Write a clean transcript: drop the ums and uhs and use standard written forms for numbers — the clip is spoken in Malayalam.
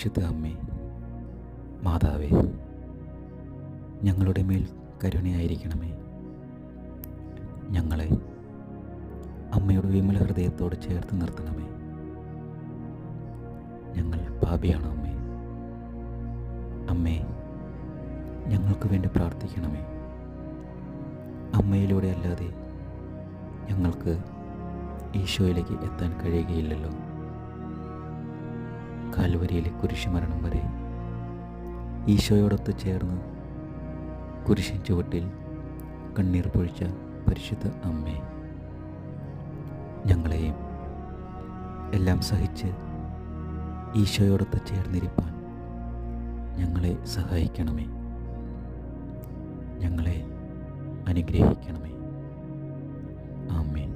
പരിശുദ്ധ അമ്മേ, മാതാവേ, ഞങ്ങളുടെ മേൽ കരുണയായിരിക്കണമേ. ഞങ്ങളെ അമ്മയുടെ വിമല ഹൃദയത്തോട് ചേർത്ത് നിർത്തണമേ. ഞങ്ങൾ പാപിയാണ് അമ്മേ. അമ്മേ, ഞങ്ങൾക്ക് വേണ്ടി പ്രാർത്ഥിക്കണമേ. അമ്മയിലൂടെ അല്ലാതെ ഞങ്ങൾക്ക് ഈശോയിലേക്ക് എത്താൻ കഴിയുകയില്ലല്ലോ. കാൽവരിയിലെ കുരിശുമരണം വരെ ഈശോയോടൊത്ത് ചേർന്ന് കുരിശിൻ ചുവട്ടിൽ കണ്ണീർ പൊഴിച്ച പരിശുദ്ധ അമ്മേ, ഞങ്ങളെയും എല്ലാം സഹിച്ച് ഈശോയോടൊത്ത് ചേർന്നിരിപ്പാൻ ഞങ്ങളെ സഹായിക്കണമേ. ഞങ്ങളെ അനുഗ്രഹിക്കണമേ. ആമേൻ.